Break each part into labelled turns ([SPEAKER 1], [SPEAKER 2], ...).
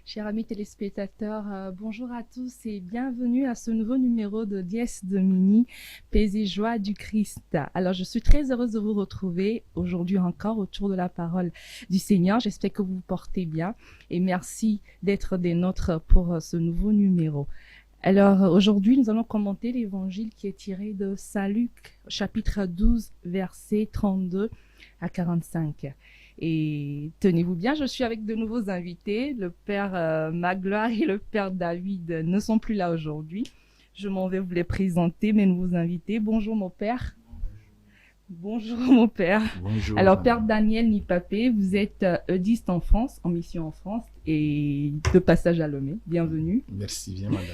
[SPEAKER 1] Chers amis téléspectateurs, bonjour à tous et bienvenue à ce nouveau numéro de Dies Domini, Paix et joie du Christ. Alors, je suis très heureuse de vous retrouver aujourd'hui encore autour de la parole du Seigneur. J'espère que vous vous portez bien et merci d'être des nôtres pour ce nouveau numéro. Alors, aujourd'hui, nous allons commenter l'évangile qui est tiré de Saint Luc, chapitre 12, versets 32 à 45. Et tenez-vous bien, je suis avec de nouveaux invités. Le père Magloire et le père David ne sont plus là aujourd'hui. Je m'en vais vous les présenter, mes nouveaux invités. Bonjour mon père. Bonjour mon père.
[SPEAKER 2] Bonjour.
[SPEAKER 1] Alors père Daniel Nipapé, vous êtes eudiste en France, en mission en France et de passage à Lomé. Bienvenue.
[SPEAKER 2] Merci bien madame.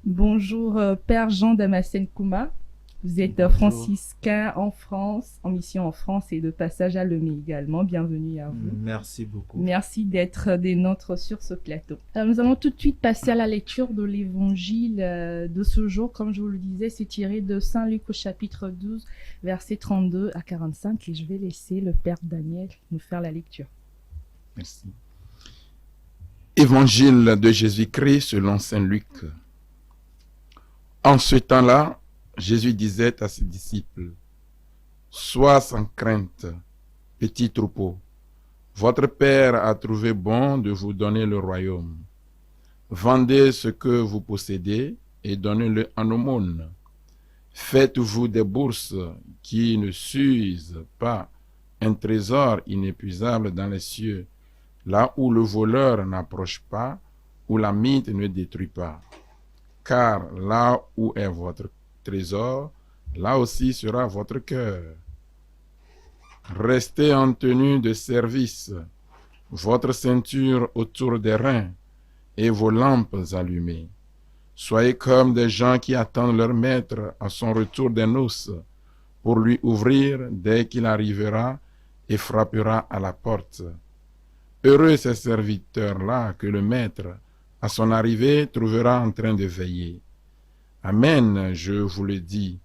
[SPEAKER 1] Bonjour père Jean Damascène Kouma. Vous êtes
[SPEAKER 2] Bonjour.
[SPEAKER 1] franciscain en France, en mission en France et de passage à Lomé également. Bienvenue à vous.
[SPEAKER 2] Merci beaucoup.
[SPEAKER 1] Merci d'être des nôtres sur ce plateau. Alors, nous allons tout de suite passer à la lecture de l'évangile de ce jour. Comme je vous le disais, c'est tiré de Saint Luc au chapitre 12, versets 32 à 45. Et je vais laisser le père Daniel nous faire la lecture.
[SPEAKER 2] Merci. Évangile de Jésus-Christ selon Saint Luc. En ce temps-là, Jésus disait à ses disciples, « Sois sans crainte, petit troupeau. Votre Père a trouvé bon de vous donner le royaume. Vendez ce que vous possédez et donnez-le en aumône. Faites-vous des bourses qui ne s'usent pas, un trésor inépuisable dans les cieux, là où le voleur n'approche pas, où la mythe ne détruit pas. Car là où est votre trésor, là aussi sera votre cœur. Restez en tenue de service, votre ceinture autour des reins et vos lampes allumées. Soyez comme des gens qui attendent leur maître à son retour des noces pour lui ouvrir dès qu'il arrivera et frappera à la porte. Heureux ces serviteurs-là que le maître, à son arrivée, trouvera en train de veiller. Amen, je vous le dis,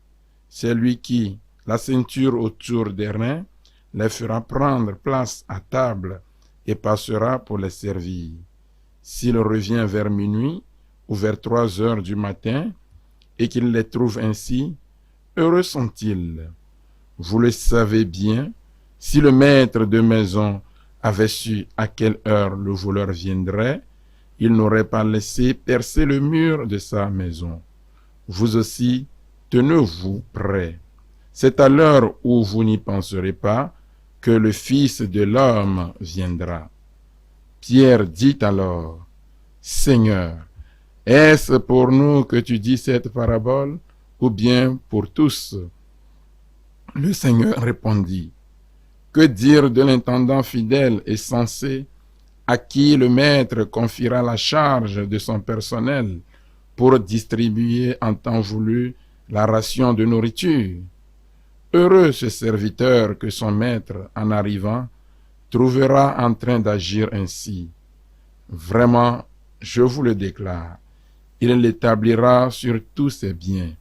[SPEAKER 2] c'est lui qui, la ceinture autour des reins, les fera prendre place à table et passera pour les servir. S'il revient vers minuit ou vers 3 heures du matin et qu'il les trouve ainsi, heureux sont-ils. Vous le savez bien, si le maître de maison avait su à quelle heure le voleur viendrait, il n'aurait pas laissé percer le mur de sa maison. Vous aussi, tenez-vous prêts. C'est à l'heure où vous n'y penserez pas que le Fils de l'homme viendra. Pierre dit alors, « Seigneur, est-ce pour nous que tu dis cette parabole, ou bien pour tous ?» Le Seigneur répondit, « Que dire de l'intendant fidèle et sensé, à qui le maître confiera la charge de son personnel pour distribuer en temps voulu la ration de nourriture? Heureux ce serviteur que son maître, en arrivant, trouvera en train d'agir ainsi. Vraiment, je vous le déclare, il l'établira sur tous ses biens.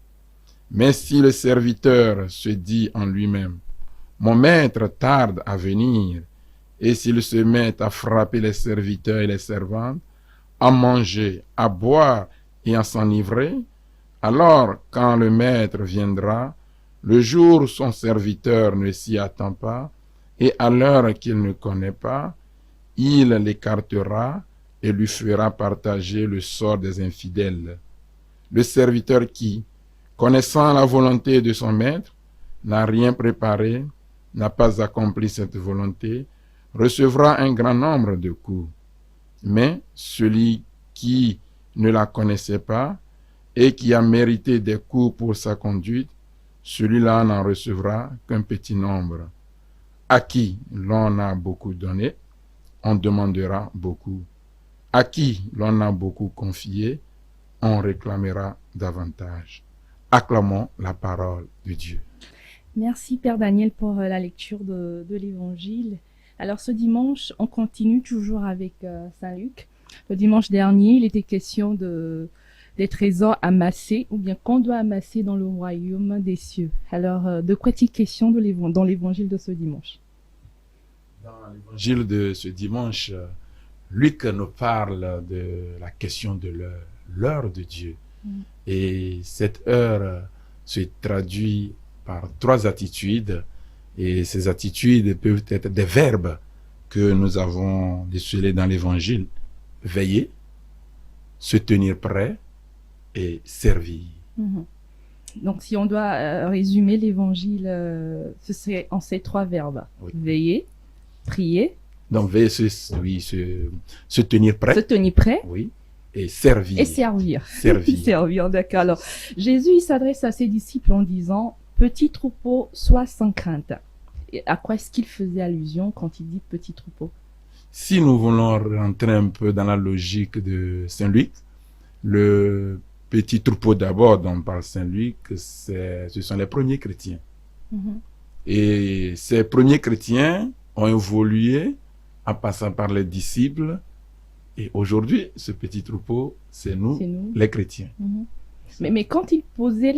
[SPEAKER 2] Mais si le serviteur se dit en lui-même, « Mon maître tarde à venir », et s'il se met à frapper les serviteurs et les servantes, à manger, à boire et à s'enivrer, alors quand le maître viendra, le jour où son serviteur ne s'y attend pas, et à l'heure qu'il ne connaît pas, il l'écartera et lui fera partager le sort des infidèles. Le serviteur qui, connaissant la volonté de son maître, n'a rien préparé, n'a pas accompli cette volonté, recevra un grand nombre de coups. Mais celui qui ne la connaissait pas et qui a mérité des coups pour sa conduite, celui-là n'en recevra qu'un petit nombre. À qui l'on a beaucoup donné, on demandera beaucoup. À qui l'on a beaucoup confié, on réclamera davantage. Acclamons la parole de Dieu.
[SPEAKER 1] Merci Père Daniel pour la lecture de l'évangile. Alors ce dimanche, on continue toujours avec Saint Luc. Le dimanche dernier, il était question des trésors amassés ou bien qu'on doit amasser dans le royaume des cieux. Alors, de quoi est-il question dans l'évangile de ce dimanche?
[SPEAKER 2] Dans l'évangile de ce dimanche, Luc nous parle de la question de l'heure de Dieu. Et cette heure se traduit par 3 attitudes. Et ces attitudes peuvent être des verbes que nous avons décelés dans l'Évangile. Veiller, se tenir prêt et servir.
[SPEAKER 1] Donc, si on doit résumer l'Évangile, ce serait en ces 3 verbes.
[SPEAKER 2] Oui.
[SPEAKER 1] Veiller, prier.
[SPEAKER 2] Donc, veiller, se tenir prêt.
[SPEAKER 1] Se tenir prêt.
[SPEAKER 2] Oui. Et servir.
[SPEAKER 1] Et servir.
[SPEAKER 2] Servir.
[SPEAKER 1] Servir, d'accord. Alors, Jésus, il s'adresse à ses disciples en disant « Petit troupeau, sois sans crainte ». Et à quoi est-ce qu'il faisait allusion quand il dit « petit troupeau » ?
[SPEAKER 2] Si nous voulons rentrer un peu dans la logique de Saint Luc, le petit troupeau d'abord dont parle Saint Luc, ce sont les premiers chrétiens. Et ces premiers chrétiens ont évolué en passant par les disciples. Et aujourd'hui, ce petit troupeau, c'est nous, les chrétiens.
[SPEAKER 1] Mais quand il posait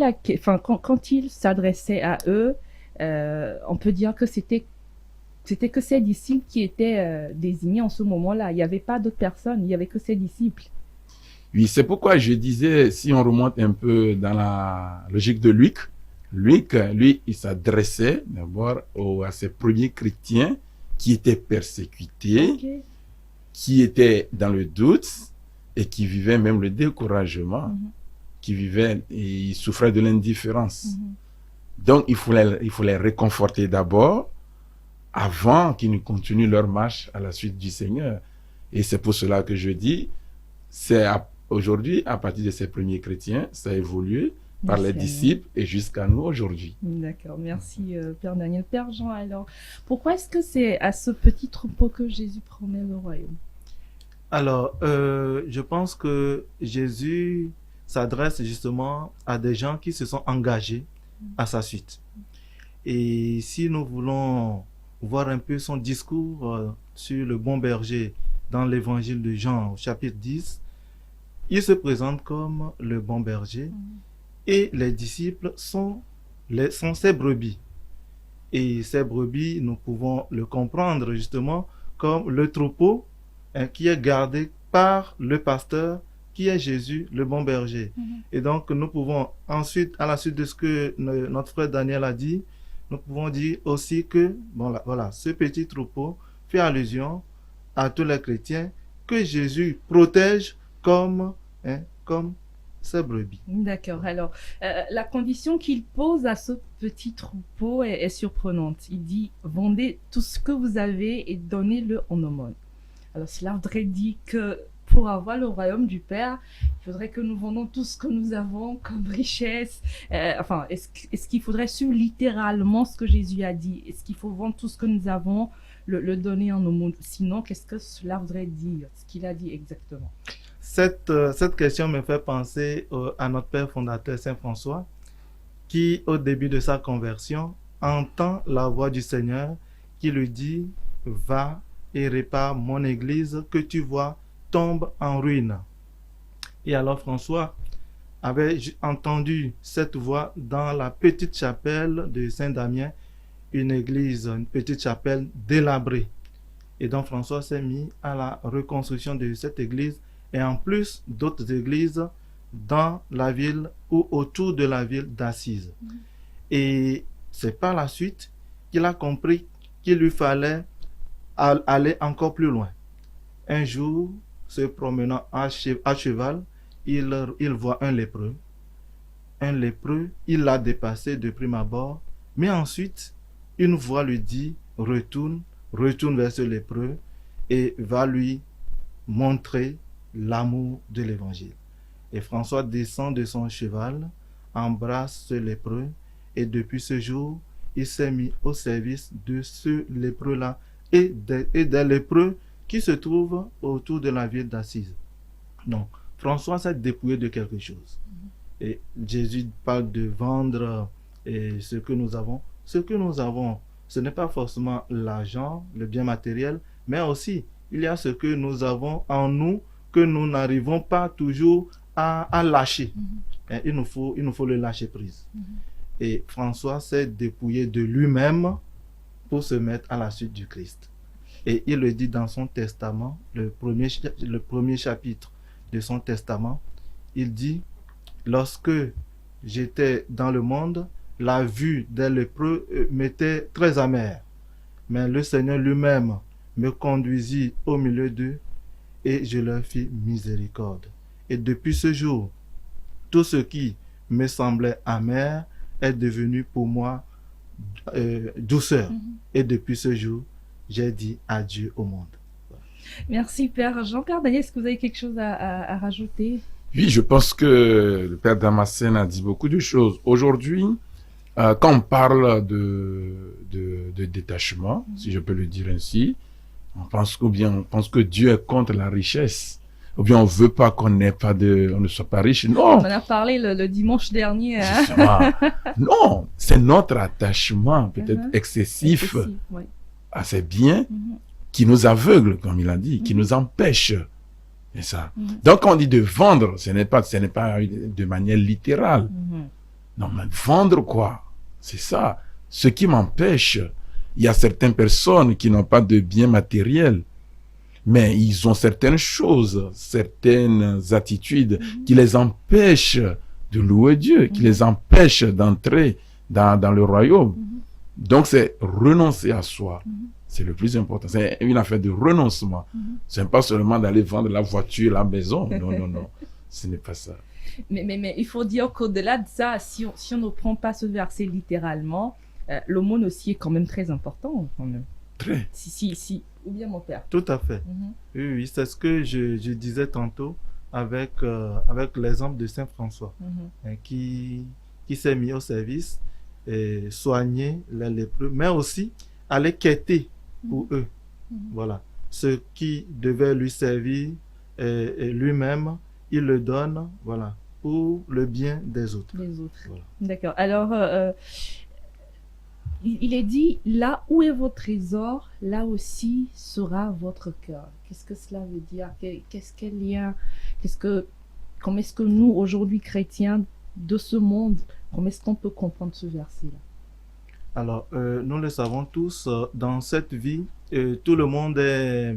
[SPEAKER 1] quand il s'adressait à eux, on peut dire que c'était que ses disciples qui étaient désignés en ce moment-là. Il n'y avait pas d'autres personnes, il n'y avait que ses disciples.
[SPEAKER 2] Oui, c'est pourquoi je disais, si on remonte un peu dans la logique de Luc, lui, il s'adressait d'abord à ces premiers chrétiens qui étaient persécutés, qui étaient dans le doute et qui vivaient même le découragement, qui vivaient et ils souffraient de l'indifférence. Donc, il faut les réconforter d'abord avant qu'ils ne continuent leur marche à la suite du Seigneur. Et c'est pour cela que je dis, aujourd'hui, à partir de ces premiers chrétiens, ça a évolué par les disciples et jusqu'à nous aujourd'hui.
[SPEAKER 1] D'accord, merci Père Daniel. Père Jean, alors, pourquoi est-ce que c'est à ce petit troupeau que Jésus promet le royaume?
[SPEAKER 3] Alors, je pense que Jésus s'adresse justement à des gens qui se sont engagés à sa suite. Et si nous voulons voir un peu son discours sur le bon berger dans l'évangile de Jean au chapitre 10, il se présente comme le bon berger et les disciples sont ses brebis. Et ces brebis, nous pouvons le comprendre justement comme le troupeau qui est gardé par le pasteur qui est Jésus, le bon berger. Et donc, nous pouvons ensuite, à la suite de ce que notre frère Daniel a dit, nous pouvons dire aussi que, voilà, ce petit troupeau fait allusion à tous les chrétiens que Jésus protège comme ses brebis.
[SPEAKER 1] D'accord. Alors, la condition qu'il pose à ce petit troupeau est surprenante. Il dit, vendez tout ce que vous avez et donnez-le en aumône. Alors, cela voudrait dire que pour avoir le royaume du Père, il faudrait que nous vendons tout ce que nous avons comme richesse. Est-ce qu'il faudrait suivre littéralement ce que Jésus a dit? Est-ce qu'il faut vendre tout ce que nous avons, le donner en aumône? Sinon, qu'est-ce que cela voudrait dire, ce qu'il a dit exactement?
[SPEAKER 3] Cette question me fait penser à notre Père fondateur Saint François, qui, au début de sa conversion, entend la voix du Seigneur qui lui dit « Va et répare mon église que tu vois tombe en ruine. » Et alors François avait entendu cette voix dans la petite chapelle de Saint-Damien, une petite chapelle délabrée. Et donc François s'est mis à la reconstruction de cette église et en plus d'autres églises dans la ville ou autour de la ville d'Assise. Et c'est par la suite qu'il a compris qu'il lui fallait aller encore plus loin. Un jour, se promenant à cheval, il voit un lépreux. Un lépreux, il l'a dépassé de prime abord, mais ensuite, une voix lui dit « Retourne vers ce lépreux et va lui montrer l'amour de l'évangile. » Et François descend de son cheval, embrasse ce lépreux, et depuis ce jour, il s'est mis au service de ce lépreux-là et des lépreux qui se trouvent autour de la ville d'Assise. Donc, François s'est dépouillé de quelque chose. Et Jésus parle de vendre ce que nous avons. Ce que nous avons, ce n'est pas forcément l'argent, le bien matériel, mais aussi, il y a ce que nous avons en nous que nous n'arrivons pas toujours à lâcher. Et il nous faut le lâcher prise. Et François s'est dépouillé de lui-même pour se mettre à la suite du Christ. Et il le dit dans son testament, le premier chapitre de son testament. Il dit, lorsque j'étais dans le monde, la vue des lépreux m'était très amère. Mais le Seigneur lui-même me conduisit au milieu d'eux et je leur fis miséricorde. Et depuis ce jour, tout ce qui me semblait amer est devenu pour moi douceur. Et depuis ce jour, j'ai dit adieu au monde.
[SPEAKER 1] Merci, Père. Jean-Pierre Daniel, est-ce que vous avez quelque chose à rajouter?
[SPEAKER 2] Oui, je pense que le Père Damascène a dit beaucoup de choses. Aujourd'hui, quand on parle de détachement, si je peux le dire ainsi, on pense que Dieu est contre la richesse. Ou bien on veut pas on ne soit pas riche. Non.
[SPEAKER 1] On en a parlé le dimanche dernier. Hein?
[SPEAKER 2] Non, c'est notre attachement peut-être excessif
[SPEAKER 1] ouais.
[SPEAKER 2] à ces biens qui nous aveugle, comme il a dit, qui nous empêche. C'est ça. Donc quand on dit de vendre, ce n'est pas de manière littérale. Non, mais vendre quoi? C'est ça. Ce qui m'empêche, il y a certaines personnes qui n'ont pas de biens matériels, mais ils ont certaines choses, certaines attitudes qui les empêchent de louer Dieu, qui les empêchent d'entrer dans le royaume. Donc c'est renoncer à soi. C'est le plus important. C'est une affaire de renoncement. Ce n'est pas seulement d'aller vendre la voiture, la maison. Non. Ce n'est pas ça.
[SPEAKER 1] Mais il faut dire qu'au-delà de ça, si on ne prend pas ce verset littéralement, l'aumône aussi est quand même très important. Quand même.
[SPEAKER 2] Très.
[SPEAKER 1] Si. Ou bien mon père.
[SPEAKER 3] Tout à fait. Oui, c'est ce que je disais tantôt avec l'exemple de Saint François, qui s'est mis au service et soigner les lépreux, mais aussi aller quêter pour eux. Voilà. Ce qui devait lui servir et lui-même, il le donne, voilà, pour le bien des autres.
[SPEAKER 1] Les autres.
[SPEAKER 3] Voilà.
[SPEAKER 1] D'accord. Alors, il est dit, là où est votre trésor, là aussi sera votre cœur. Qu'est-ce que cela veut dire? Comment est-ce que nous, aujourd'hui, chrétiens de ce monde, comment est-ce qu'on peut comprendre ce verset-là?
[SPEAKER 3] Alors, nous le savons tous, dans cette vie, tout le monde est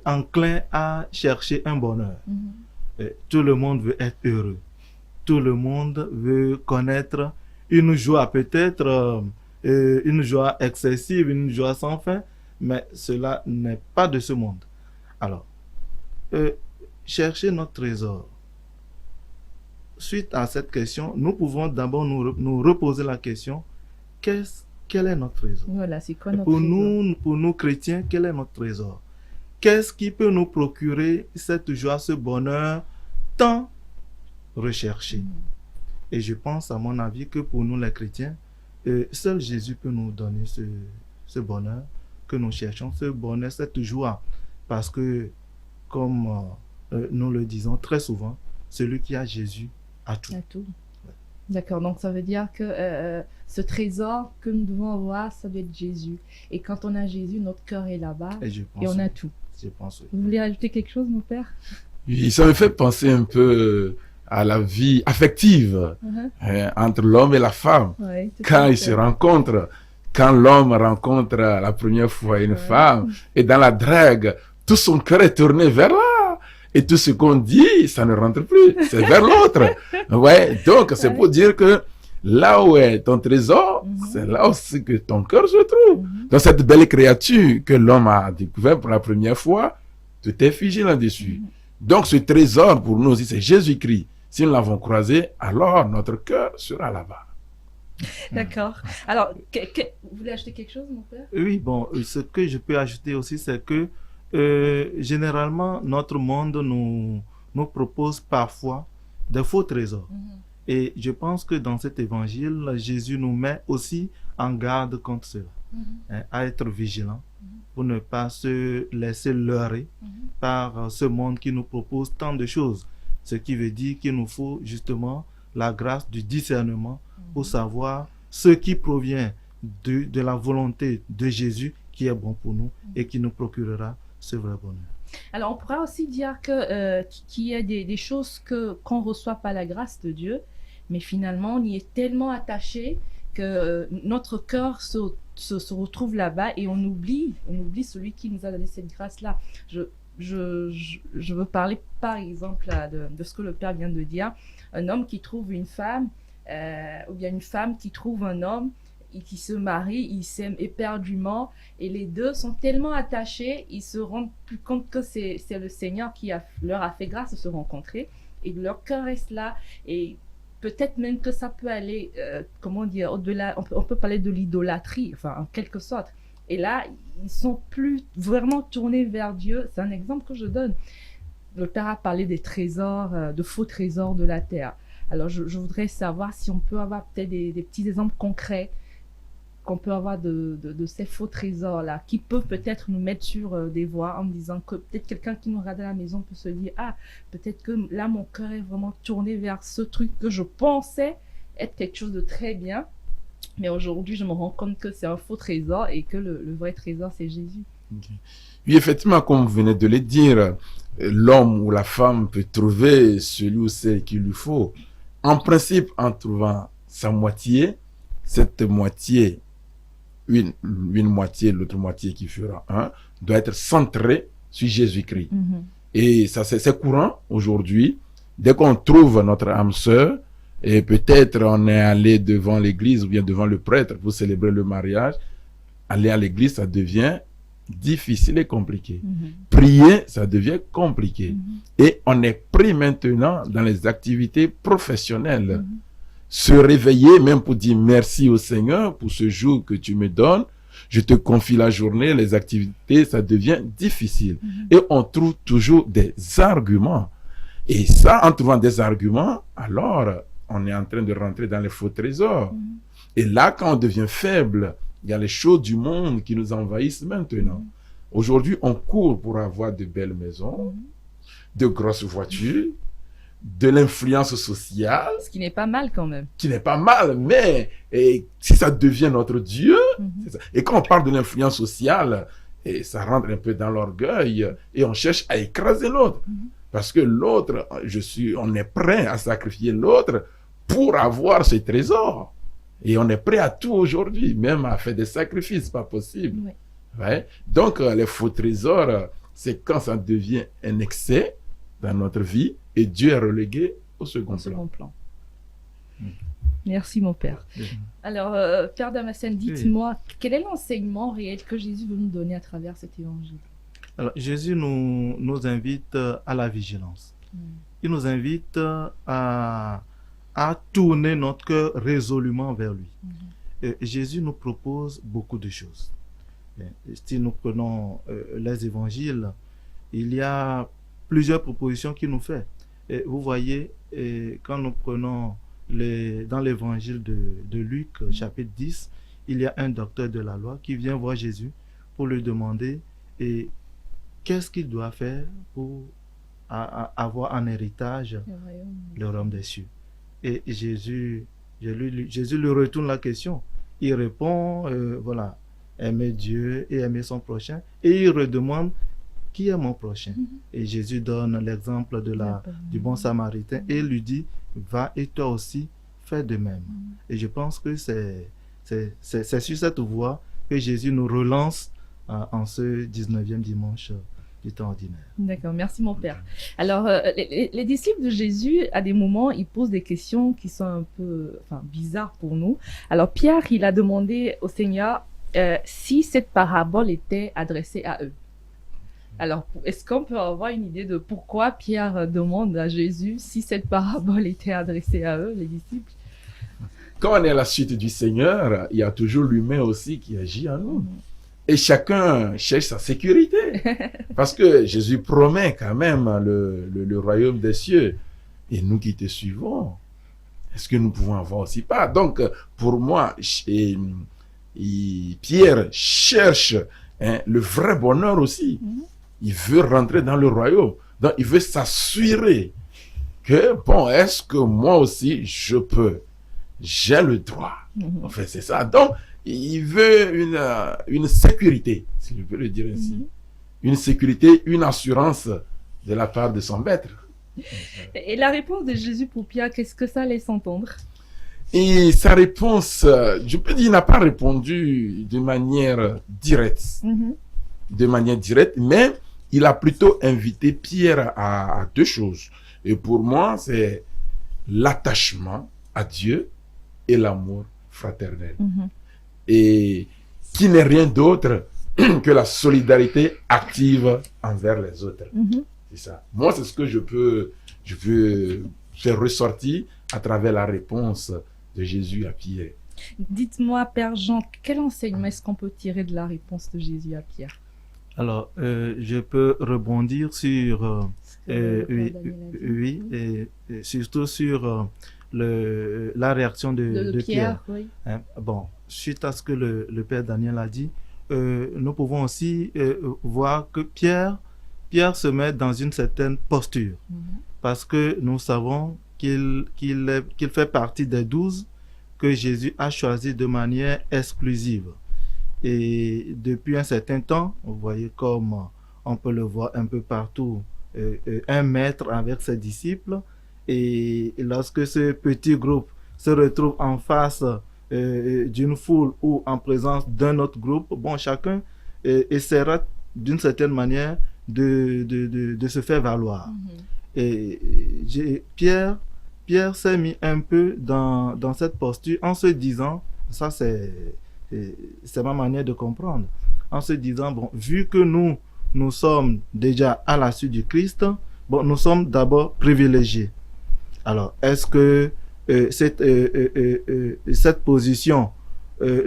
[SPEAKER 3] enclin à chercher un bonheur. Tout le monde veut être heureux. Tout le monde veut connaître une joie, peut-être une joie excessive, une joie sans fin, mais cela n'est pas de ce monde. Alors, chercher notre trésor. Suite à cette question, nous pouvons d'abord nous reposer la question, quel est notre trésor?
[SPEAKER 1] Voilà, c'est quoi notre trésor?
[SPEAKER 3] Pour nous chrétiens, quel est notre trésor? Qu'est-ce qui peut nous procurer cette joie, ce bonheur tant recherché? Et je pense, à mon avis, que pour nous les chrétiens, seul Jésus peut nous donner ce bonheur que nous cherchons, ce bonheur, cette joie. Parce que, comme nous le disons très souvent, celui qui a Jésus a tout.
[SPEAKER 1] A tout. D'accord, donc ça veut dire que ce trésor que nous devons avoir, ça doit être Jésus. Et quand on a Jésus, notre cœur est là-bas et on a tout.
[SPEAKER 3] Je pense, oui.
[SPEAKER 1] Vous voulez ajouter quelque chose, mon père?
[SPEAKER 2] Oui, ça me fait penser un peu à la vie affective entre l'homme et la femme.
[SPEAKER 1] Ouais,
[SPEAKER 2] quand ils se rencontrent, quand l'homme rencontre la première fois une femme, et dans la drague, tout son cœur est tourné vers là. Et tout ce qu'on dit, ça ne rentre plus. C'est vers l'autre. Ouais. Donc, c'est pour dire que là où est ton trésor, c'est là aussi que ton cœur se trouve. Dans cette belle créature que l'homme a découvert pour la première fois, tout est figé là-dessus. Donc, ce trésor pour nous aussi, c'est Jésus-Christ. Si nous l'avons croisé, alors notre cœur sera là-bas.
[SPEAKER 1] D'accord. Alors, vous voulez ajouter quelque chose, mon père?
[SPEAKER 3] Oui, bon, ce que je peux ajouter aussi, c'est que généralement, notre monde nous propose parfois de faux trésors. Et je pense que dans cet évangile, Jésus nous met aussi en garde contre cela, à être vigilant pour ne pas se laisser leurrer par ce monde qui nous propose tant de choses. Ce qui veut dire qu'il nous faut justement la grâce du discernement pour savoir ce qui provient de la volonté de Jésus qui est bon pour nous et qui nous procurera ce vrai bonheur.
[SPEAKER 1] Alors, on pourra aussi dire qu'il y a des choses qu'on ne reçoit pas la grâce de Dieu, mais finalement, on y est tellement attaché que notre cœur se se retrouve là-bas et on oublie celui qui nous a donné cette grâce-là. Je veux parler par exemple de ce que le Père vient de dire. Un homme qui trouve une femme, ou bien une femme qui trouve un homme, et qui se marient, ils s'aiment éperdument, et les deux sont tellement attachés, ils se rendent plus compte que c'est le Seigneur qui leur a fait grâce de se rencontrer, et leur cœur reste là, et peut-être même que ça peut aller, comment dire, au-delà, on peut parler de l'idolâtrie, enfin, en quelque sorte. Et là, ils sont plus vraiment tournés vers Dieu. C'est un exemple que je donne. Le Père a parlé des trésors, de faux trésors de la terre. Alors, je voudrais savoir si on peut avoir peut-être des petits exemples concrets qu'on peut avoir de ces faux trésors-là, qui peuvent peut-être nous mettre sur des voies en me disant que peut-être quelqu'un qui nous regarde à la maison peut se dire « Ah, peut-être que là, mon cœur est vraiment tourné vers ce truc que je pensais être quelque chose de très bien, mais aujourd'hui, je me rends compte que c'est un faux trésor et que le vrai trésor, c'est Jésus. »
[SPEAKER 2] Okay. Oui, effectivement, comme vous venez de le dire, l'homme ou la femme peut trouver celui ou celle qu'il lui faut. En principe, en trouvant sa moitié, cette moitié, une moitié, l'autre moitié qui fera un, doit être centrée sur Jésus-Christ. Et ça, c'est courant aujourd'hui. Dès qu'on trouve notre âme sœur, et peut-être on est allé devant l'église ou bien devant le prêtre pour célébrer le mariage, aller à l'église, ça devient difficile et compliqué. Prier, ça devient compliqué. Et on est pris maintenant dans les activités professionnelles. Se réveiller, même pour dire merci au Seigneur pour ce jour que tu me donnes, je te confie la journée, les activités, ça devient difficile. Et on trouve toujours des arguments. Et ça, en trouvant des arguments, alors on est en train de rentrer dans les faux trésors. Et là, quand on devient faible, il y a les choses du monde qui nous envahissent maintenant. Aujourd'hui, on court pour avoir de belles maisons, de grosses voitures, de l'influence sociale.
[SPEAKER 1] Ce qui n'est pas mal quand même.
[SPEAKER 2] Qui n'est pas mal, mais si ça devient notre Dieu, c'est ça. Et quand on parle de l'influence sociale, et ça rentre un peu dans l'orgueil, et on cherche à écraser l'autre. Parce que l'autre, on est prêt à sacrifier l'autre pour avoir ce trésor. Et on est prêt à tout aujourd'hui, même à faire des sacrifices, pas possible. Ouais. Donc, les faux trésors, c'est quand ça devient un excès dans notre vie et Dieu est relégué au second plan.
[SPEAKER 1] Merci, mon Père. Alors, Père Damascène, dites-moi, quel est l'enseignement réel que Jésus veut nous donner à travers cet évangile?
[SPEAKER 3] Alors, Jésus nous invite à la vigilance. Il nous invite à tourner notre cœur résolument vers lui. Et Jésus nous propose beaucoup de choses. Si nous prenons les évangiles, il y a plusieurs propositions qu'il nous fait. Et vous voyez, quand nous prenons dans l'évangile de Luc, chapitre 10, il y a un docteur de la loi qui vient voir Jésus pour lui demander qu'est-ce qu'il doit faire pour avoir en héritage le royaume des cieux. Et Jésus lui retourne la question. Il répond, voilà, aimer Dieu et aimer son prochain. Et il redemande, qui est mon prochain? Et Jésus donne l'exemple du bon samaritain et lui dit, va et toi aussi, fais de même. Et je pense que c'est sur cette voie que Jésus nous relance en ce 19e dimanche du temps ordinaire.
[SPEAKER 1] D'accord, merci mon Père. Alors, les disciples de Jésus, à des moments, ils posent des questions qui sont un peu bizarres pour nous. Alors, Pierre, il a demandé au Seigneur si cette parabole était adressée à eux. Alors, est-ce qu'on peut avoir une idée de pourquoi Pierre demande à Jésus si cette parabole était adressée à eux, les disciples?
[SPEAKER 2] Quand on est à la suite du Seigneur, il y a toujours l'humain aussi qui agit en nous. Et chacun cherche sa sécurité. Parce que Jésus promet quand même le royaume des cieux. Et nous qui te suivons, est-ce que nous pouvons avoir aussi pas? Donc, pour moi, Pierre cherche le vrai bonheur aussi. Il veut rentrer dans le royaume. Donc, il veut s'assurer que, bon, est-ce que moi aussi, je peux? J'ai le droit. En fait, c'est ça. Donc, il veut une sécurité, si je peux le dire ainsi. Une sécurité, une assurance de la part de son maître.
[SPEAKER 1] Et la réponse de Jésus pour Pierre, qu'est-ce que ça laisse entendre?
[SPEAKER 2] Et sa réponse, je peux dire, il n'a pas répondu de manière directe. De manière directe, mais il a plutôt invité Pierre à deux choses. Et pour moi, c'est l'attachement à Dieu et l'amour fraternel. Et qui n'est rien d'autre que la solidarité active envers les autres. C'est ça. Moi, c'est ce que je peux faire ressortir à travers la réponse de Jésus à Pierre.
[SPEAKER 1] Dites-moi, Père Jean, quel enseignement est-ce qu'on peut tirer de la réponse de Jésus à Pierre?
[SPEAKER 3] Alors, je peux rebondir sur, oui, et surtout sur la réaction de Pierre.
[SPEAKER 1] Oui.
[SPEAKER 3] Hein, bon, suite à ce que le Père Daniel a dit, nous pouvons aussi voir que Pierre se met dans une certaine posture, parce que nous savons qu'il fait partie des 12 que Jésus a choisi de manière exclusive. Et depuis un certain temps, vous voyez comme on peut le voir un peu partout, un maître avec ses disciples. Et lorsque ce petit groupe se retrouve en face d'une foule ou en présence d'un autre groupe, bon, chacun essaiera d'une certaine manière de se faire valoir. Et Pierre s'est mis un peu dans cette posture en se disant, ça c'est ma manière de comprendre, en se disant, bon, vu que nous sommes déjà à la suite du Christ, bon, nous sommes d'abord privilégiés. Alors, est-ce que cette position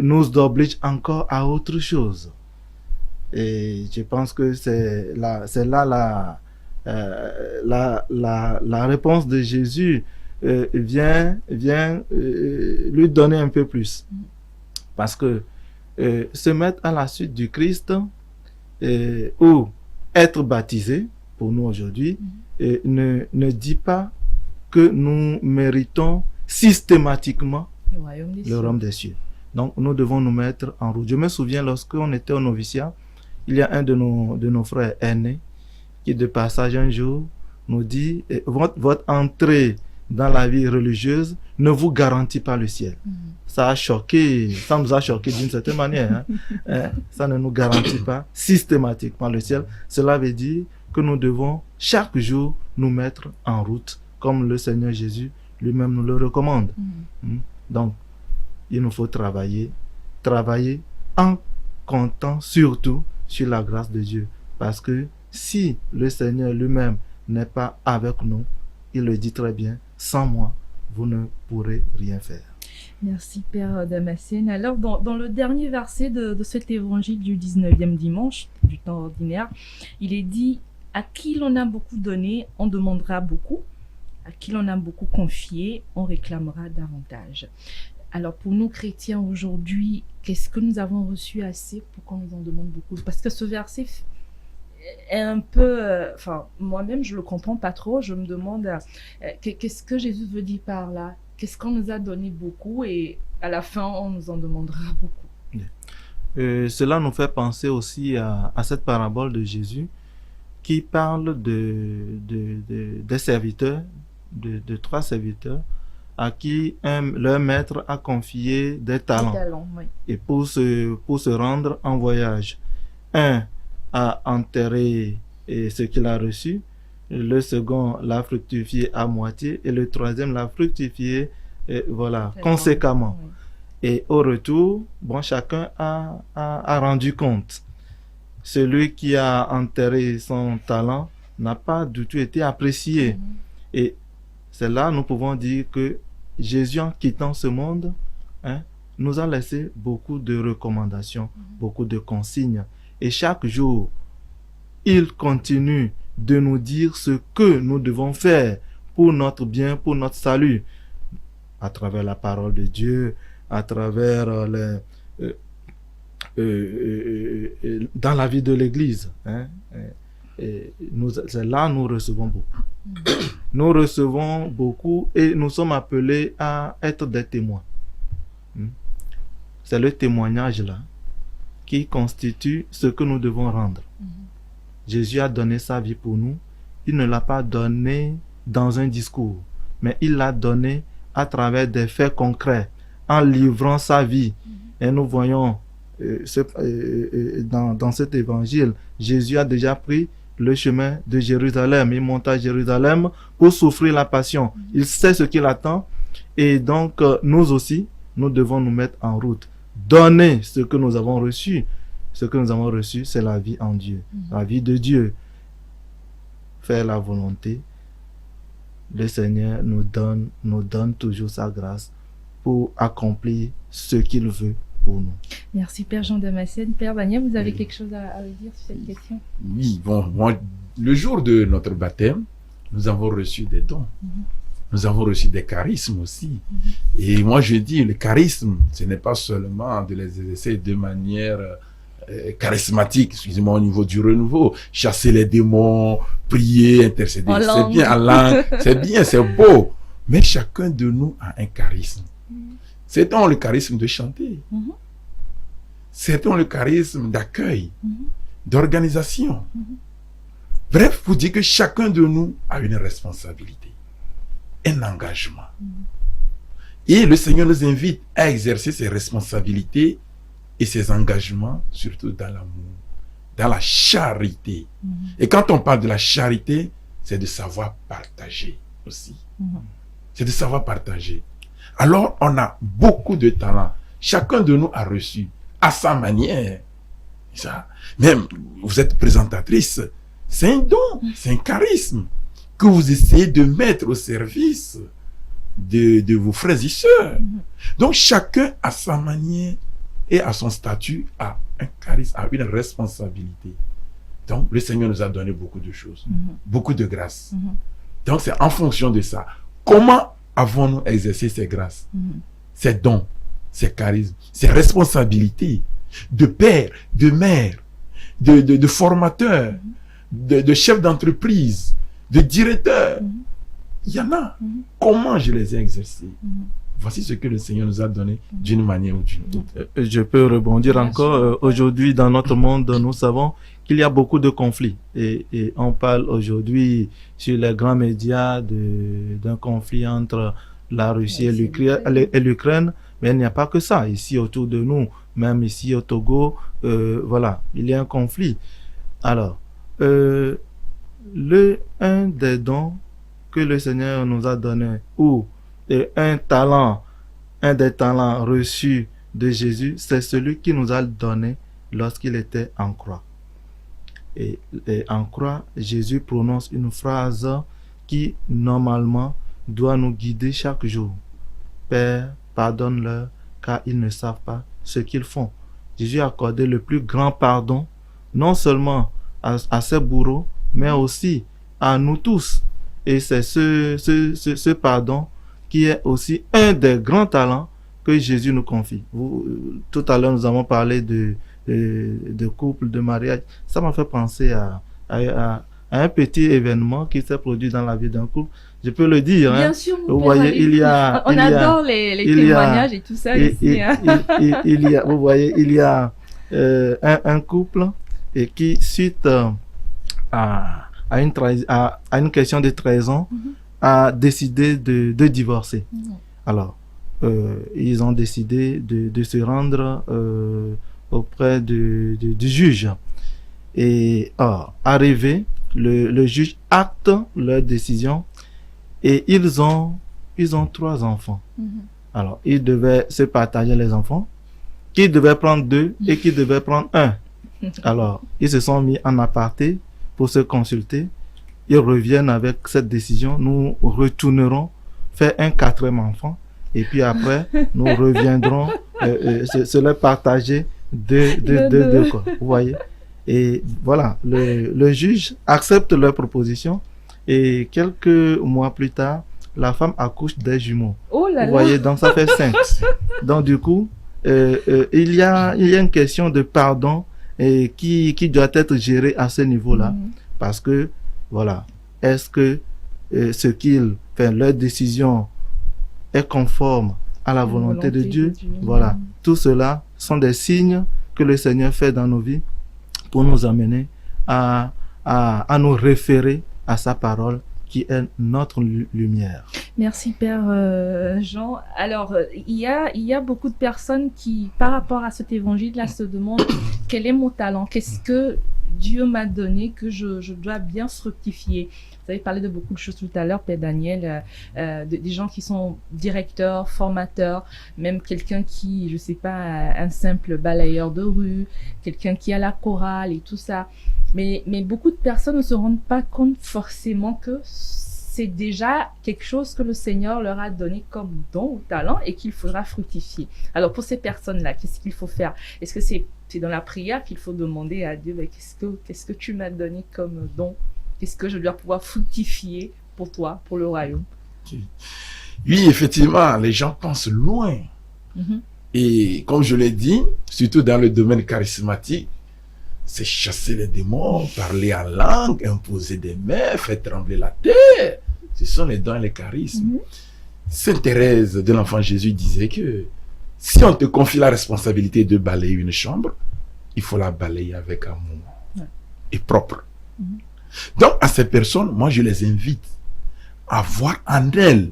[SPEAKER 3] nous oblige encore à autre chose? Et je pense que c'est là la réponse de Jésus vient lui donner un peu plus. Parce que se mettre à la suite du Christ ou être baptisé, pour nous aujourd'hui, ne dit pas que nous méritons systématiquement le royaume des cieux. Donc nous devons nous mettre en route. Je me souviens lorsqu'on était au noviciat, il y a un de nos frères aînés qui de passage un jour nous dit votre entrée dans la vie religieuse ne vous garantit pas le ciel. Ça nous a choqué d'une certaine manière. Ça ne nous garantit pas systématiquement le ciel. Cela veut dire que nous devons chaque jour nous mettre en route, comme le Seigneur Jésus lui-même nous le recommande. Donc, il nous faut travailler en comptant surtout sur la grâce de Dieu. Parce que si le Seigneur lui-même n'est pas avec nous, il le dit très bien, sans moi, vous ne pourrez rien faire.
[SPEAKER 1] Merci Père Damascène. Alors dans le dernier verset de cet évangile du 19e dimanche, du temps ordinaire, il est dit, à qui l'on a beaucoup donné, on demandera beaucoup. À qui l'on a beaucoup confié, on réclamera davantage. Alors pour nous chrétiens aujourd'hui, qu'est-ce que nous avons reçu assez pour qu'on nous en demande beaucoup? Parce que ce verset est un peu... moi-même, je ne le comprends pas trop. Je me demande qu'est-ce que Jésus veut dire par là? Qu'est-ce qu'on nous a donné beaucoup et à la fin, on nous en demandera beaucoup?
[SPEAKER 3] Cela nous fait penser aussi à cette parabole de Jésus qui parle des serviteurs, de 3 serviteurs à qui leur maître a confié des talents,
[SPEAKER 1] oui.
[SPEAKER 3] Et pour se rendre en voyage, un a enterré ce qu'il a reçu, le second l'a fructifié à moitié et le troisième l'a fructifié conséquemment.
[SPEAKER 1] Oui.
[SPEAKER 3] Et au retour, bon, chacun a rendu compte. Celui qui a enterré son talent n'a pas du tout été apprécié. Et c'est là nous pouvons dire que Jésus, en quittant ce monde, nous a laissé beaucoup de recommandations, beaucoup de consignes. Et chaque jour, il continue de nous dire ce que nous devons faire pour notre bien, pour notre salut, à travers la parole de Dieu, à travers dans la vie de l'Église. C'est là nous recevons beaucoup. Nous recevons beaucoup et nous sommes appelés à être des témoins. C'est le témoignage là qui constitue ce que nous devons rendre. Jésus a donné sa vie pour nous. Il ne l'a pas donné dans un discours, mais il l'a donné à travers des faits concrets, en livrant sa vie. Et nous voyons dans cet évangile, Jésus a déjà pris le chemin de Jérusalem. Il monte à Jérusalem pour souffrir la passion. Il sait ce qu'il attend. Et donc, nous aussi, nous devons nous mettre en route. Donner ce que nous avons reçu. Ce que nous avons reçu, c'est la vie en Dieu. La vie de Dieu. Faire la volonté. Le Seigneur nous donne toujours sa grâce pour accomplir ce qu'il veut pour nous.
[SPEAKER 1] Merci Père Jean Damascène. Père Daniel, vous avez quelque chose à dire sur cette question?
[SPEAKER 2] Oui, bon, moi, le jour de notre baptême, nous avons reçu des dons. Nous avons reçu des charismes aussi. Et moi, je dis, le charisme, ce n'est pas seulement de les exercer de manière charismatique, excusez-moi, au niveau du renouveau, chasser les démons, prier, intercéder. C'est bien, en langue, c'est bien, c'est beau. Mais chacun de nous a un charisme. Certains ont le charisme de chanter. Certains ont le charisme d'accueil, d'organisation. Bref, pour dire que chacun de nous a une responsabilité, un engagement. Et le Seigneur nous invite à exercer ses responsabilités et ses engagements, surtout dans l'amour, dans la charité. Et quand on parle de la charité, c'est de savoir partager aussi. C'est de savoir partager. Alors, on a beaucoup de talents. Chacun de nous a reçu à sa manière. Ça. Même, vous êtes présentatrice, c'est un don, c'est un charisme que vous essayez de mettre au service de vos frères et sœurs. Donc, chacun à sa manière et à son statut a un charisme, a une responsabilité. Donc, le Seigneur nous a donné beaucoup de choses, beaucoup de grâces. Donc, c'est en fonction de ça. Comment avons-nous exercé ces grâces, ces dons, ces charismes, ces responsabilités de père, de mère, de formateur, de chef d'entreprise, de directeur? Il y en a. Comment je les ai exercés? Voici ce que le Seigneur nous a donné d'une manière ou d'une autre.
[SPEAKER 3] Je peux rebondir encore. Aujourd'hui, dans notre monde, nous savons qu'il y a beaucoup de conflits. Et on parle aujourd'hui sur les grands médias d'un conflit entre la Russie et l'Ukraine. Mais il n'y a pas que ça. Ici, autour de nous, même ici au Togo, voilà, il y a un conflit. Alors, un des dons que le Seigneur nous a donné, ou un des talents reçus de Jésus, c'est celui qui nous a donné lorsqu'il était en croix. Et en croix, Jésus prononce une phrase qui, normalement, doit nous guider chaque jour. Père, pardonne-leur, car ils ne savent pas ce qu'ils font. Jésus a accordé le plus grand pardon, non seulement à ses bourreaux, mais aussi à nous tous. Et c'est ce pardon qui est aussi un des grands talents que Jésus nous confie. Tout à l'heure, nous avons parlé de couple, de mariage. Ça m'a fait penser à un petit événement qui s'est produit dans la vie d'un couple. Je peux le dire.
[SPEAKER 1] Bien sûr,
[SPEAKER 3] vous voyez,
[SPEAKER 1] on adore les témoignages et tout ça ici.
[SPEAKER 3] Vous voyez, il y a un couple et qui, suite à une question de trahison, a décidé de divorcer. Alors, ils ont décidé de se rendre auprès du juge. Et arrivé, le juge acte leur décision et ils ont 3 enfants. Alors, ils devaient se partager les enfants, qui devaient prendre 2 et qui devaient prendre 1. Alors, ils se sont mis en aparté pour se consulter. Ils reviennent avec cette décision. Nous retournerons faire un 4e enfant. Et puis après, nous reviendrons se les partager de quoi. Vous voyez? Et voilà, le juge accepte leur proposition. Et quelques mois plus tard, la femme accouche des jumeaux.
[SPEAKER 1] Oh là là.
[SPEAKER 3] Vous voyez, donc ça fait 5. Donc du coup, il y a une question de pardon qui doit être gérée à ce niveau-là. Parce que, voilà, est-ce que leur décision est conforme à la volonté de Dieu? Voilà, tout cela sont des signes que le Seigneur fait dans nos vies pour nous amener à nous référer à sa parole qui est notre lumière.
[SPEAKER 1] Merci Père Jean. Alors, il y a beaucoup de personnes qui, par rapport à cet évangile-là, se demandent quel est mon talent, qu'est-ce que Dieu m'a donné que je dois bien fructifier. Vous avez parlé de beaucoup de choses tout à l'heure, Père Daniel, des gens qui sont directeurs, formateurs, même quelqu'un qui, je sais pas, un simple balayeur de rue, quelqu'un qui a la chorale et tout ça. Mais beaucoup de personnes ne se rendent pas compte forcément que c'est déjà quelque chose que le Seigneur leur a donné comme don ou talent et qu'il faudra fructifier. Alors pour ces personnes-là, qu'est-ce qu'il faut faire? Est-ce que c'est dans la prière qu'il faut demander à Dieu, ben, qu'est-ce que tu m'as donné comme don? Qu'est-ce que je dois pouvoir fructifier pour toi, pour le royaume?
[SPEAKER 2] Oui, effectivement, les gens pensent loin. Et comme je l'ai dit, surtout dans le domaine charismatique, c'est chasser les démons, parler en langue, imposer des mains, faire trembler la terre. Ce sont les dons et les charismes. Sainte Thérèse de l'Enfant Jésus disait que si on te confie la responsabilité de balayer une chambre, il faut la balayer avec amour et propre. Donc, à ces personnes, moi, je les invite à voir en elles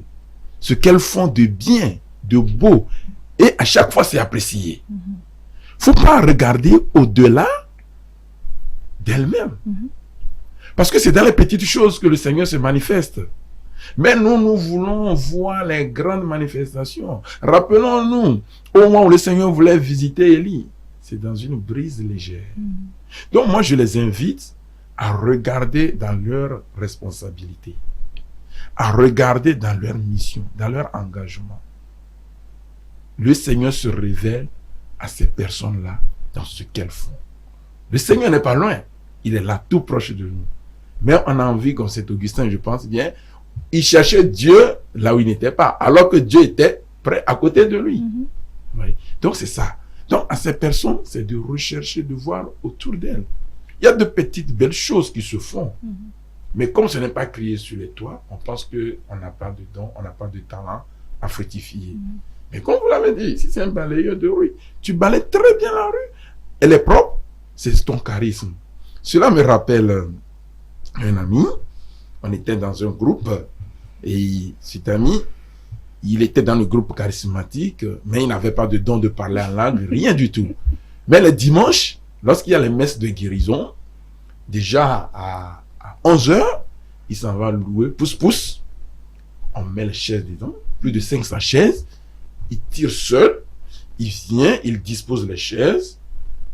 [SPEAKER 2] ce qu'elles font de bien, de beau. Et à chaque fois, c'est apprécié. Il ne faut pas regarder au-delà d'elle-même. Parce que c'est dans les petites choses que le Seigneur se manifeste. Mais nous voulons voir les grandes manifestations. Rappelons-nous, au moment où le Seigneur voulait visiter Élie, c'est dans une brise légère. Donc moi, je les invite à regarder dans leur responsabilité, à regarder dans leur mission, dans leur engagement. Le Seigneur se révèle à ces personnes-là dans ce qu'elles font. Le Seigneur n'est pas loin. Il est là, tout proche de nous. Mais on a envie, comme Saint Augustin, je pense bien, il cherchait Dieu là où il n'était pas, alors que Dieu était près à côté de lui. Oui. Donc c'est ça. Donc à ces personnes, c'est de rechercher, de voir autour d'elles. Il y a de petites belles choses qui se font. Mais comme ce n'est pas crié sur les toits, on pense qu'on n'a pas de don, on n'a pas de talent à fructifier. Mais comme vous l'avez dit, si c'est un balayeur de rue, tu balayes très bien la rue. Elle est propre, c'est ton charisme. Cela me rappelle un ami, on était dans un groupe, et cet ami, il était dans le groupe charismatique, mais il n'avait pas de don de parler en langue, rien du tout. Mais le dimanche, lorsqu'il y a les messes de guérison, déjà à 11h, il s'en va louer, pousse, on met les chaises dedans, plus de 500 chaises, il tire seul, il vient, il dispose les chaises,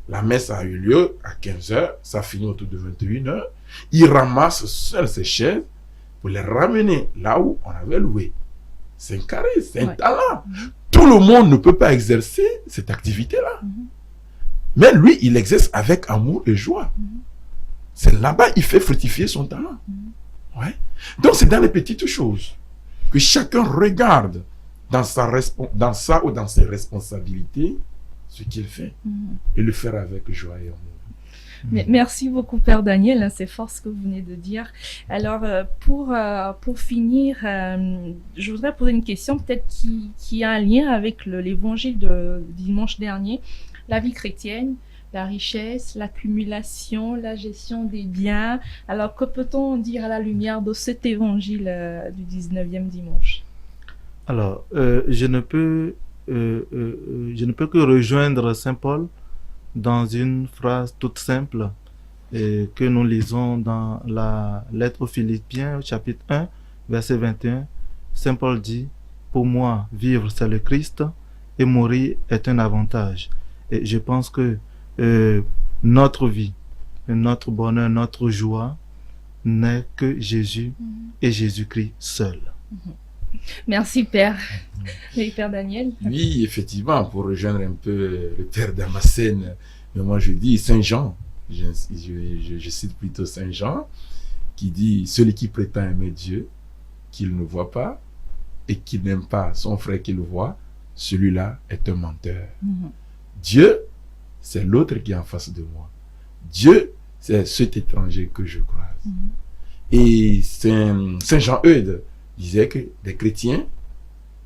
[SPEAKER 2] la messe a eu lieu à 15h, ça finit autour de 21h, il ramasse seul ses chaises pour les ramener là où on avait loué. C'est un charisme, c'est un talent. Tout le monde ne peut pas exercer cette activité-là. Mais lui, il exerce avec amour et joie. C'est là-bas, il fait fructifier son talent. Ouais. Donc, c'est dans les petites choses que chacun regarde dans sa ou dans ses responsabilités ce qu'il fait et le faire avec joie et amour.
[SPEAKER 1] Merci beaucoup, Père Daniel. C'est fort ce que vous venez de dire. Alors, pour finir, je voudrais poser une question peut-être qui a un lien avec l'évangile de dimanche dernier. La vie chrétienne, la richesse, l'accumulation, la gestion des biens. Alors, que peut-on dire à la lumière de cet évangile du 19e dimanche?
[SPEAKER 3] Alors, je ne peux que rejoindre Saint Paul dans une phrase toute simple que nous lisons dans la lettre aux Philippiens, chapitre 1, verset 21. Saint Paul dit: « Pour moi, vivre, c'est le Christ, et mourir est un avantage. » Et je pense que notre vie, notre bonheur, notre joie n'est que Jésus et Jésus-Christ seul.
[SPEAKER 1] Merci, Père. Oui, Père Daniel.
[SPEAKER 2] Oui, effectivement, pour rejoindre un peu le Père Damascène, mais moi je dis Saint Jean, je cite plutôt Saint Jean, qui dit: celui qui prétend aimer Dieu, qu'il ne voit pas, et qui n'aime pas son frère qui le voit, celui-là est un menteur. Dieu, c'est l'autre qui est en face de moi. Dieu, c'est cet étranger que je croise. Et Saint Jean-Eudes disait que les chrétiens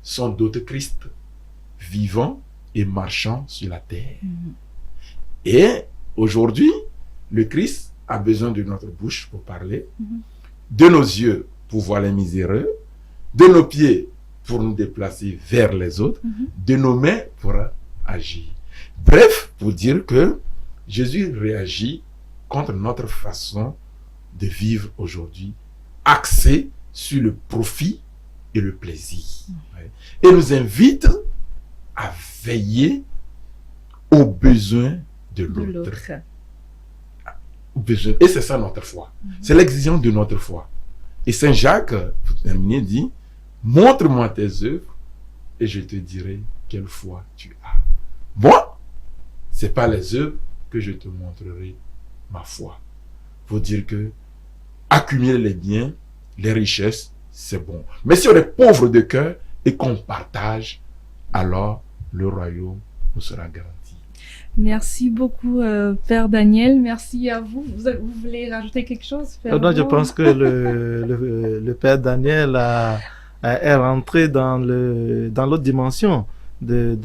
[SPEAKER 2] sont d'autres Christ, vivants et marchant sur la terre. Et aujourd'hui, le Christ a besoin de notre bouche pour parler, de nos yeux pour voir les miséreux, de nos pieds pour nous déplacer vers les autres, de nos mains pour agir. Bref, pour dire que Jésus réagit contre notre façon de vivre aujourd'hui, axée sur le profit et le plaisir. Et nous invite à veiller aux besoins de l'autre. Et c'est ça notre foi. C'est l'exigence de notre foi. Et Saint Jacques, pour terminer, dit, montre-moi tes œuvres et je te dirai quelle foi tu as. Moi, c'est pas les œuvres que je te montrerai ma foi. Faut dire que accumuler les biens, les richesses, c'est bon. Mais si on est pauvre de cœur et qu'on partage, alors le royaume nous sera garanti.
[SPEAKER 1] Merci beaucoup, Père Daniel. Merci à vous. Vous voulez rajouter quelque chose, Père?
[SPEAKER 3] Non, je pense que le Père Daniel est rentré dans l'autre dimension de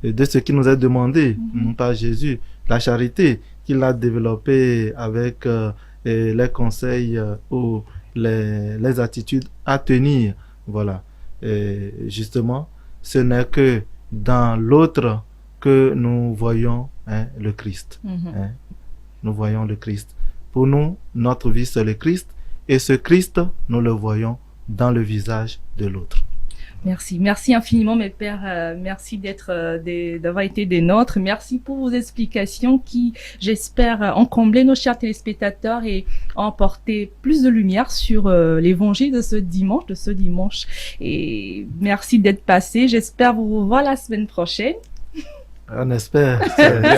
[SPEAKER 3] ce qui nous est demandé par Jésus, la charité qu'il a développée avec les conseils ou les attitudes à tenir. Voilà. Et justement, ce n'est que dans l'autre que nous voyons le Christ. Nous voyons le Christ. Pour nous, notre vie, c'est le Christ. Et ce Christ, nous le voyons dans le visage de l'autre.
[SPEAKER 1] Merci. Merci infiniment, mes pères. Merci d'avoir été des nôtres. Merci pour vos explications qui, j'espère, ont comblé nos chers téléspectateurs et ont apporté plus de lumière sur l'évangile de ce dimanche. Et merci d'être passé. J'espère vous revoir la semaine prochaine.
[SPEAKER 3] On espère.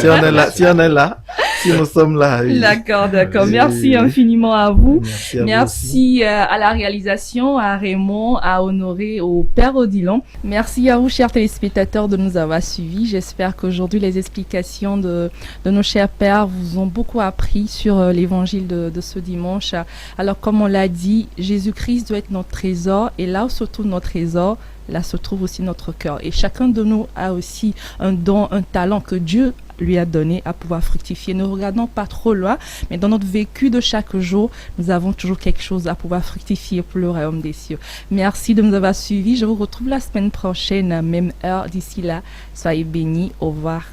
[SPEAKER 3] Si on est là, si nous sommes là. Oui.
[SPEAKER 1] D'accord. Merci infiniment à vous.
[SPEAKER 3] Merci
[SPEAKER 1] à la réalisation, à Raymond, à Honoré, au Père Odilon. Merci à vous, chers téléspectateurs, de nous avoir suivis. J'espère qu'aujourd'hui, les explications de nos chers pères vous ont beaucoup appris sur l'évangile de ce dimanche. Alors, comme on l'a dit, Jésus-Christ doit être notre trésor. Et là où se trouve notre trésor, là se trouve aussi notre cœur. Et chacun de nous a aussi un don, un talent que Dieu lui a donné à pouvoir fructifier. Ne regardons pas trop loin, mais dans notre vécu de chaque jour, nous avons toujours quelque chose à pouvoir fructifier pour le royaume des cieux. Merci de nous avoir suivis. Je vous retrouve la semaine prochaine, même heure. D'ici là, soyez bénis. Au revoir.